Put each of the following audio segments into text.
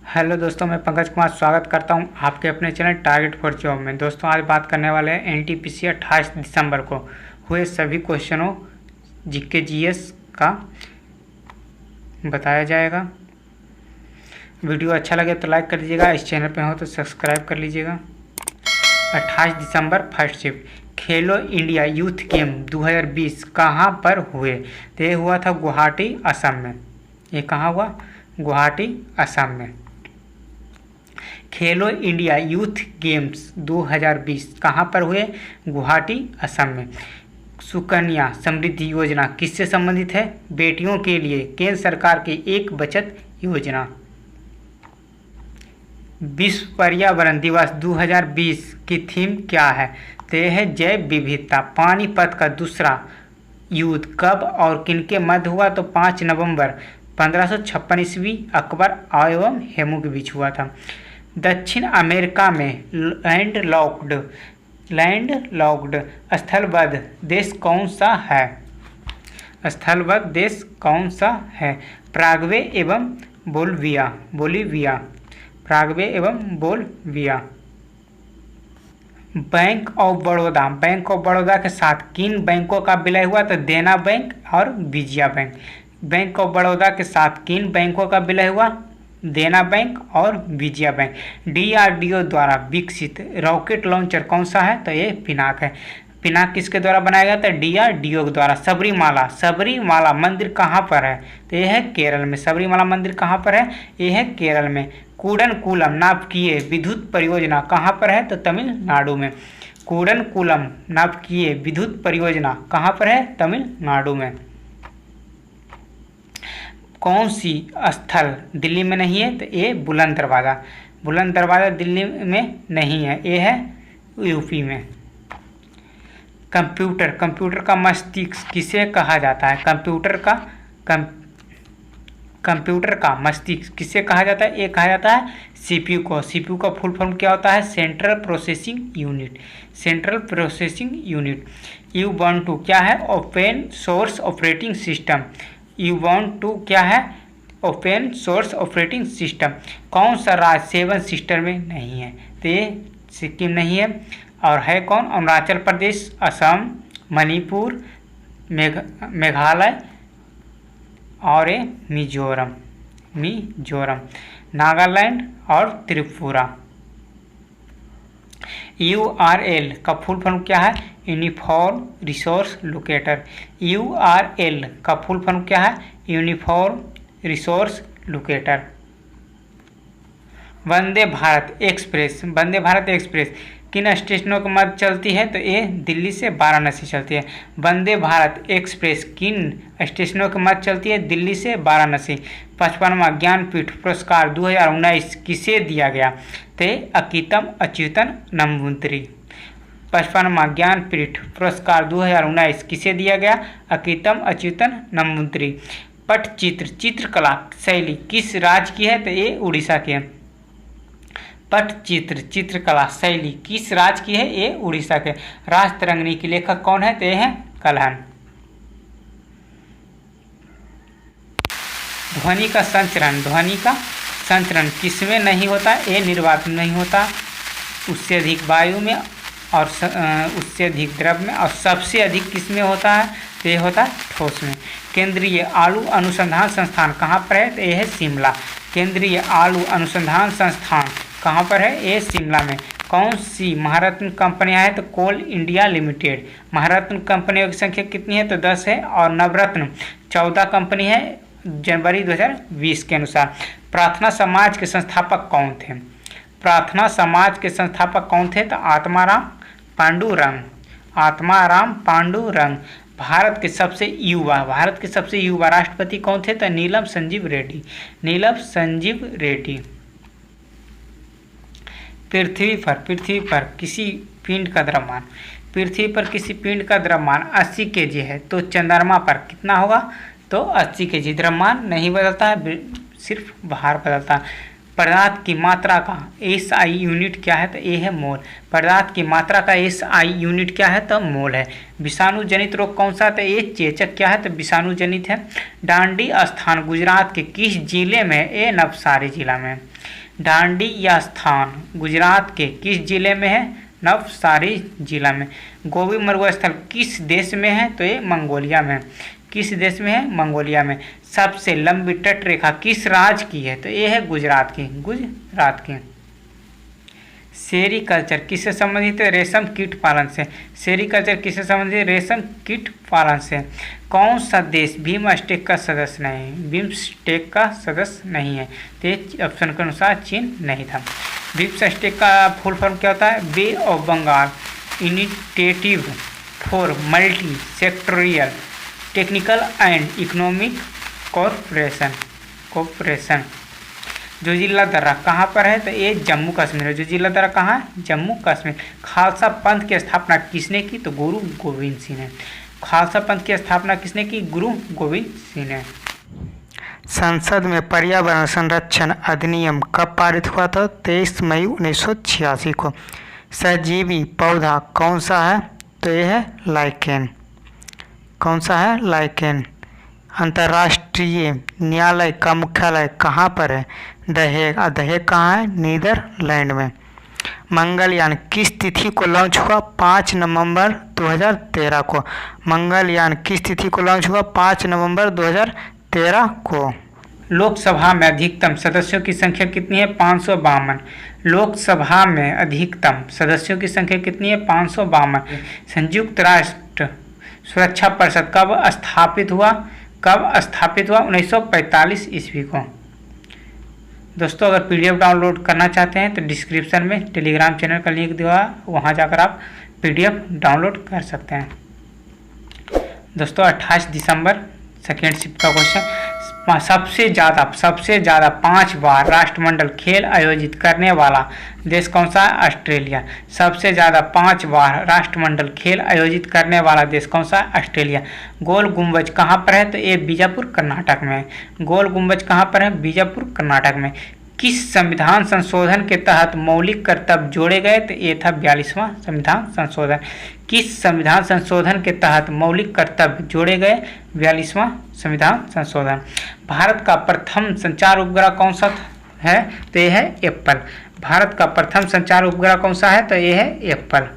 Hello दोस्तों, मैं पंकज कुमार स्वागत करता हूं आपके अपने चैनल टारगेट फॉर जॉब में। दोस्तों आज बात करने वाले हैं एनटीपीसी 28 दिसंबर को हुए सभी क्वेश्चनों जीके जीएस का बताया जाएगा। वीडियो अच्छा लगे तो लाइक कर लीजिएगा, इस चैनल पे हो तो सब्सक्राइब कर लीजिएगा। 28 दिसंबर फर्स्ट शिफ्ट खेलो इंडिया यूथ गेम 2020 कहाँ पर हुए? तो ये हुआ था गुवाहाटी असम में। ये कहाँ हुआ? गुवाहाटी असम में। खेलो इंडिया यूथ गेम्स 2020 कहाँ पर हुए? गुवाहाटी असम में। सुकन्या समृद्धि योजना किससे संबंधित है? बेटियों के लिए केंद्र सरकार की एक बचत योजना। विश्व पर्यावरण दिवस 2020 की थीम क्या है? तो यह है जैव विविधता। पानीपत का दूसरा युद्ध कब और किनके मध्य हुआ? तो 5 नवंबर 1556 ईस्वी अकबर एवं हेमू के बीच हुआ था। दक्षिण अमेरिका में लैंडलॉक्ड स्थलबद्ध देश कौन सा है? स्थलबद्ध देश कौन सा है? प्रागवे एवं बोलिविया। प्रागवे एवं बोलिविया। बैंक ऑफ बड़ौदा के साथ किन बैंकों का विलय हुआ? तो देना बैंक और Vijaya bank. Bank of Baroda के साथ किन बैंकों का विलय हुआ? देना बैंक और विजया बैंक। डीआरडीओ द्वारा विकसित रॉकेट लॉन्चर कौन सा है? तो ये पिनाक है। पिनाक किसके द्वारा बनाया गया था? डीआरडीओ के द्वारा। सबरीमाला मंदिर कहाँ पर है? तो यह है केरल में। सबरीमाला मंदिर कहाँ पर है? यह है केरल में। कूडनकुलम नाभिकीय विद्युत परियोजना कहाँ पर है? तो तमिलनाडु में। कूडनकुलम नाभिकीय विद्युत परियोजना कहाँ पर है? तमिलनाडु में। कौन सी स्थल दिल्ली में नहीं है? तो ये बुलंद दरवाज़ा दिल्ली में नहीं है, ये है यूपी में। कंप्यूटर का मस्तिष्क किसे कहा जाता है? कंप्यूटर का मस्तिष्क किसे कहा जाता है? ये कहा जाता है सीपीयू को। सीपीयू का फुल फॉर्म क्या होता है? Central processing unit. Ubuntu क्या है? Open source operating system. Ubuntu क्या है? Open source operating system. कौन सा राज्य 7 सिस्टर में नहीं है? तो ये सिक्किम नहीं है। और है कौन? अरुणाचल प्रदेश, असम, मणिपुर, मेघालय और ये मिजोरम, नागालैंड और त्रिपुरा। URL का फुल फॉर्म क्या है? Uniform resource locator. URL का फुल फॉर्म क्या है? Uniform resource locator. Vande Bharat express किन स्टेशनों के मध्य चलती है? तो ये दिल्ली से वाराणसी चलती है। वंदे भारत एक्सप्रेस किन स्टेशनों के मध्य चलती है? दिल्ली से वाराणसी। 55वां ज्ञानपीठ पुरस्कार 2019 किसे दिया गया? तो अकीतम अच्युतन नंबूंतरी। 55वां ज्ञानपीठ पुरस्कार 2019 किसे दिया गया? अकीतम अच्युतन नंबूंतरी। पटचित्र चित्रकला शैली किस राज्य की है? तो ये उड़ीसा की है। पटचित्र चित्रकला शैली किस राज्य की है? ये उड़ीसा के। राजतरंगिणी के लेखक कौन है? तो ये है कल्हण। ध्वनि का संचरण किसमें नहीं होता? ये निर्वातन नहीं होता। उससे अधिक वायु में और उससे अधिक द्रव में और सबसे अधिक किसमें होता है? तो ये होता है ठोस में। केंद्रीय आलू अनुसंधान संस्थान कहाँ पर है? तो ये है शिमला। केंद्रीय आलू अनुसंधान संस्थान कहाँ पर है? ये शिमला में। कौन सी महारत्न कंपनियां हैं? तो कोल इंडिया लिमिटेड। महारत्न कंपनियों की संख्या कितनी है? तो 10 है। और नवरत्न 14 कंपनी है जनवरी 2020 के अनुसार। प्रार्थना समाज के संस्थापक कौन थे? तो आत्माराम पांडुरंग। भारत के सबसे युवा राष्ट्रपति कौन थे? तो नीलम संजीव रेड्डी। पृथ्वी पर किसी पिंड का द्रव्यमान 80 kg है, तो चंद्रमा पर कितना होगा? तो 80 kg। द्रव्यमान नहीं बदलता है, सिर्फ भार बदलता है। पदार्थ की मात्रा का SI यूनिट क्या है? तो ये है मोल। पदार्थ की मात्रा का SI यूनिट क्या है? तो मोल है। विषाणु जनित रोग कौन सा है? तो ये चेचक क्या है? तो विषाणु जनित है। डांडी स्थान गुजरात के किस जिले में है? ये नवसारी जिला में। डांडी या स्थान गुजरात के किस जिले में है? नवसारी जिला में। गोबी मरुआ स्थल किस देश में है? तो ये मंगोलिया में। किस देश में है? मंगोलिया में। सबसे लंबी तट रेखा किस राज्य की है? तो ये है गुजरात की। गुजरात की। सेरीकल्चर किससे संबंधित है? रेशम कीट पालन से। सेरीकल्चर किससे संबंधित है? रेशम कीट पालन से। कौन सा देश बिम्स्टेक का सदस्य नहीं है? बिम्स्टेक का सदस्य नहीं है। तो ऑप्शन के अनुसार चीन नहीं था। बिम्स्टेक का फुल फॉर्म क्या होता है? Bay of Bengal initiative for multi sectoral technical and economic cooperation. Zojila दर्रा कहाँ पर है? तो ये जम्मू कश्मीर है। जोजिला दर्रा कहाँ है? जम्मू कश्मीर। खालसा पंथ की स्थापना किसने की? तो गुरु गोविंद सिंह ने। खालसा पंथ की स्थापना किसने की? गुरु गोविंद सिंह ने। संसद में पर्यावरण संरक्षण अधिनियम कब पारित हुआ था? 23 मई 1986 को। सजीवी पौधा कौन सा है? तो ये है लाइकेन। कौन सा है? लाइकेन। अंतर्राष्ट्रीय न्यायालय का मुख्यालय कहाँ पर है? दहेग। दहेग कहाँ है? नीदरलैंड में। मंगलयान किस तिथि को लॉन्च हुआ? 5 नवंबर 2013 को। मंगलयान किस तिथि को लॉन्च हुआ? 5 नवंबर 2013 को। लोकसभा में अधिकतम सदस्यों की संख्या कितनी है? 552। लोकसभा में अधिकतम सदस्यों की संख्या कितनी है? 552। संयुक्त राष्ट्र सुरक्षा परिषद कब स्थापित हुआ? कब स्थापित हुआ? 1945 ईस्वी को। दोस्तों अगर PDF डाउनलोड करना चाहते हैं तो डिस्क्रिप्शन में टेलीग्राम चैनल का लिंक दिया, वहां जाकर आप PDF डाउनलोड कर सकते हैं। दोस्तों 28 दिसंबर सेकेंड शिफ्ट का क्वेश्चन। सबसे ज़्यादा 5 बार राष्ट्रमंडल खेल आयोजित करने वाला देश कौन सा है? ऑस्ट्रेलिया। सबसे ज़्यादा 5 बार राष्ट्रमंडल खेल आयोजित करने वाला देश कौन सा है? ऑस्ट्रेलिया। गोल गुंबज कहाँ पर है? तो ये बीजापुर कर्नाटक में। गोल गुंबज कहाँ पर है? बीजापुर कर्नाटक में। किस संविधान संशोधन के तहत मौलिक कर्तव्य जोड़े गए? तो ये था 42वां संविधान संशोधन। किस संविधान संशोधन के तहत मौलिक कर्तव्य जोड़े गए? 42वां संविधान संशोधन। भारत का प्रथम संचार उपग्रह कौन सा है? तो ये है एप्पल। भारत का प्रथम संचार उपग्रह कौन सा है? तो ये है एप्पल।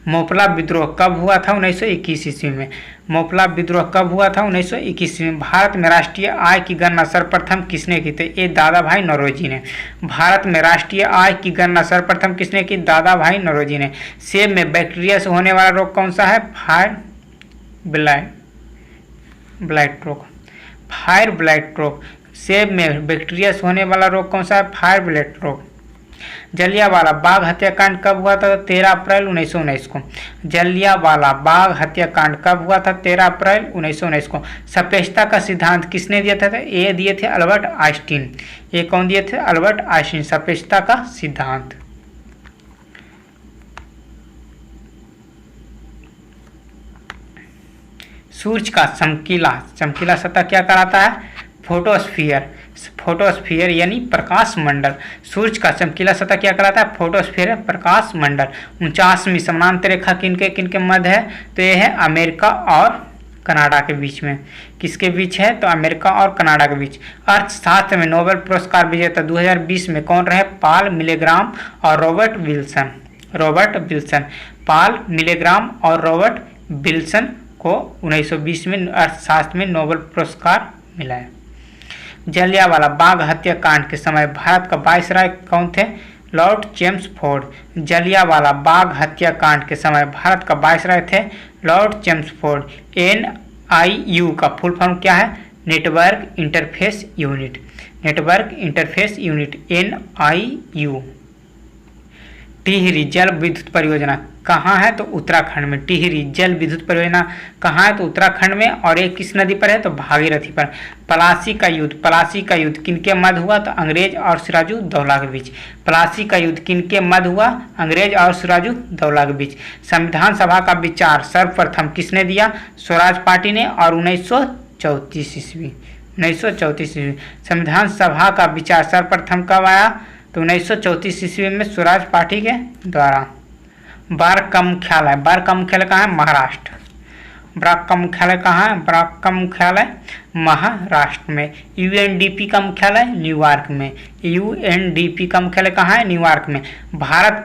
मोपला विद्रोह कब हुआ था? 1921 ईस्वी में। मोपला विद्रोह कब हुआ था? 1921 ईस्वी में। भारत में राष्ट्रीय आय की गणना सर्वप्रथम किसने की? तो ये दादा भाई नौरोजी ने। भारत में राष्ट्रीय आय की गणना सर्वप्रथम किसने की? दादा भाई नौरोजी ने। सेब में बैक्टीरिया से होने वाला रोग कौन सा है? फायर ब्लाइट रोग। फायर ब्लाइट रोग। सेब में बैक्टीरिया से होने वाला रोग कौन सा है? फायर ब्लाइट रोग। जलियांवाला बाग हत्याकांड कब हुआ था? 13 अप्रैल 1919 को। जलियांवाला बाग हत्याकांड कब हुआ था? 13 अप्रैल 1919 को। सापेक्षता का सिद्धांत किसने दिया था? ये दिए थे अल्बर्ट आइंस्टीन। ये कौन दिए थे? Albert Einstein. सापेक्षता का सिद्धांत। सूर्य का चमकीला सतह क्या कहलाता है? फोटोस्फीयर। फोटोस्फीयर यानी प्रकाश मंडल। सूर्य का चमकीला सतह क्या कहलाता है? फोटोस्फीयर प्रकाश मंडल। 49वीं समानांतर रेखा किनके मध्य है? तो ये है अमेरिका और कनाडा के बीच में। किसके बीच है? तो अमेरिका और कनाडा के बीच। अर्थशास्त्र में नोबेल पुरस्कार विजेता 2020 में कौन रहे? पॉल मिलेग्राम और रॉबर्ट विल्सन। पॉल मिलेग्राम और रॉबर्ट विल्सन को 1920 में अर्थशास्त्र में नोबेल पुरस्कार मिला है। जलियांवाला बाग हत्याकांड के समय भारत का वायसराय कौन थे? Lord Chelmsford. जलियांवाला बाग हत्याकांड के समय भारत का वायसराय थे लॉर्ड चेम्सफोर्ड। NIU का फुल फॉर्म क्या है? Network interface unit. NIU। Tehri जल विद्युत परियोजना कहाँ है? तो उत्तराखंड में। टिहरी जल विद्युत परियोजना कहाँ है? तो उत्तराखंड में। और ये किस नदी पर है? तो भागीरथी पर। प्लासी का युद्ध किनके मध्य हुआ? तो अंग्रेज और सिराजुद्दौला के बीच। प्लासी का युद्ध किनके मध्य हुआ? अंग्रेज और सिराजुद्दौला के बीच। संविधान सभा का विचार सर्वप्रथम किसने दिया? स्वराज पार्टी ने। और 1934 ईस्वी 1934 ईस्वी। संविधान सभा का विचार सर्वप्रथम कब आया? तो 1934 ईस्वी में स्वराज पार्टी के द्वारा। बार का मुख्यालय कहाँ है? महाराष्ट्र। ब्राक का मुख्यालय कहाँ है? ब्राक का मुख्यालय महाराष्ट्र में। यूएनडीपी का मुख्यालय न्यूयॉर्क में। यूएनडीपी का मुख्यालय कहाँ है? न्यूयॉर्क में। भारत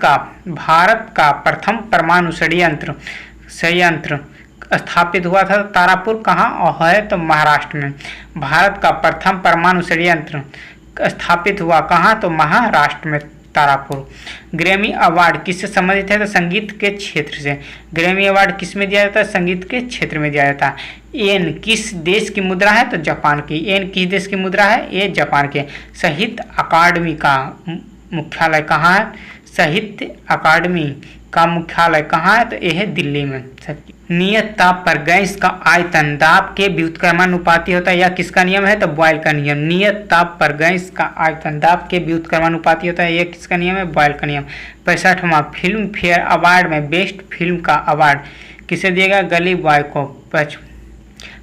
का प्रथम परमाणु संयंत्र स्थापित हुआ था तारापुर कहाँ और है? तो महाराष्ट्र में। भारत का प्रथम परमाणु संयंत्र स्थापित हुआ कहाँ? तो महाराष्ट्र में, तारापुर। ग्रैमी अवार्ड किससे संबंधित है? तो संगीत के क्षेत्र से। ग्रैमी अवार्ड किस में दिया जाता है? संगीत के क्षेत्र में दिया जाता है। येन किस देश की मुद्रा है? तो जापान की। येन किस देश की मुद्रा है? ये जापान के। साहित्य अकादमी का मुख्यालय कहाँ है? साहित्य अकादमी का मुख्यालय कहाँ है? तो यह है दिल्ली में। नियत ताप पर गैस का आयतन दाब के व्युत्क्रमानुपाती होता है। यह किसका नियम है? तो बॉयल का नियम। नियत ताप पर गैस का आयतन दाब के व्युत्क्रमानुपाती होता है। यह किसका नियम है? बॉयल का नियम। 65वां फिल्म फेयर अवार्ड में बेस्ट फिल्म का अवार्ड किसे दिएगा? गली बॉय को।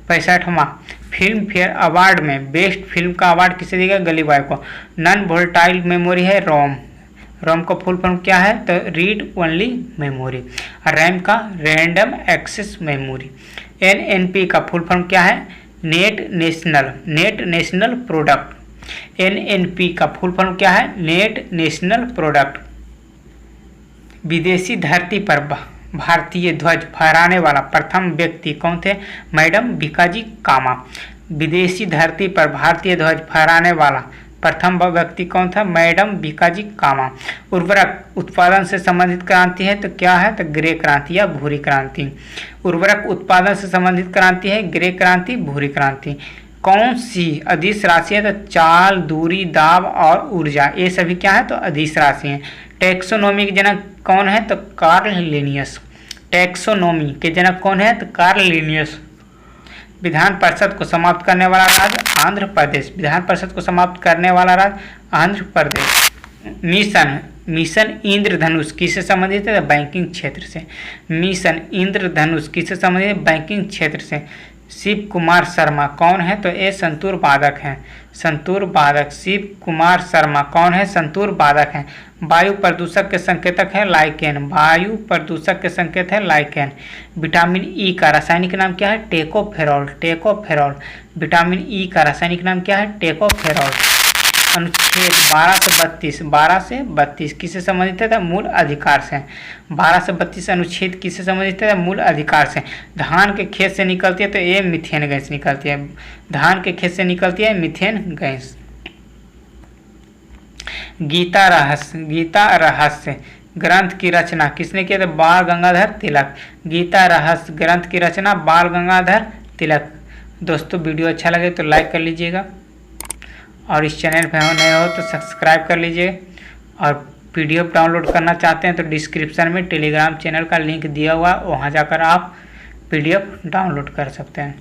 65वां फिल्म फेयर अवार्ड में बेस्ट फिल्म का अवार्ड किसे दिएगा? गली बॉय को। नॉन वोलेटाइल मेमोरी है रोम। रोम का फुल फॉर्म क्या है? तो रीड ओनली मेमोरी। रैम का रैंडम एक्सेस मेमोरी। एनएनपी का फुल फॉर्म क्या है? Net national product. एनएनपी का फुल फॉर्म क्या है? Net national product. विदेशी धरती पर भारतीय ध्वज फहराने वाला प्रथम व्यक्ति कौन थे? मैडम भिकाजी कामा। विदेशी धरती पर भारतीय ध्वज फहराने वाला प्रथम व्यक्ति कौन था? मैडम भिकाजी कामा। उर्वरक उत्पादन से संबंधित क्रांति है तो क्या है? तो ग्रे क्रांति या भूरी क्रांति। उर्वरक उत्पादन से संबंधित क्रांति है ग्रे क्रांति, भूरी क्रांति। कौन सी अदिश राशि है? तो चाल, दूरी, दाब और ऊर्जा, ये सभी क्या है? तो अदिश राशि है। टैक्सोनॉमी के जनक कौन है? तो कार्ल लिनियस। टैक्सोनॉमी के जनक कौन है? तो कार्ल लिनियस। विधान परिषद को समाप्त करने वाला राज्य आंध्र प्रदेश। विधान परिषद को समाप्त करने वाला राज्य आंध्र प्रदेश। मिशन इंद्रधनुष किससे संबंधित है? बैंकिंग क्षेत्र से। मिशन इंद्रधनुष किससे संबंधित है? बैंकिंग क्षेत्र से। शिव कुमार शर्मा कौन है? तो ये संतूर वादक हैं। संतूर वादक शिव कुमार शर्मा कौन है? संतूर वादक हैं। वायु प्रदूषक के संकेतक है लाइकेन। वायु प्रदूषक के संकेत है लाइकेन। विटामिन ई का रासायनिक नाम क्या है? टेकोफेरॉल। विटामिन ई का रासायनिक नाम क्या है? टेकोफेरॉल। अनुच्छेद 12 से 32 किससे संबंधित है? मूल अधिकार से। 12 से 32 अनुच्छेद किससे संबंधित है? मूल अधिकार से। धान के खेत से निकलती है तो ये मीथेन गैस निकलती है। धान के खेत से निकलती है मीथेन गैस। गीता रहस्य ग्रंथ की रचना किसने किया? तो बाल गंगाधर तिलक। गीता रहस्य ग्रंथ की रचना बाल गंगाधर तिलक। दोस्तों वीडियो अच्छा लगे तो लाइक कर लीजिएगा और इस चैनल पर नए हो तो सब्सक्राइब कर लीजिए। और पीडीएफ डाउनलोड करना चाहते हैं तो डिस्क्रिप्शन में टेलीग्राम चैनल का लिंक दिया हुआ है, वहाँ जाकर आप पीडीएफ डाउनलोड कर सकते हैं।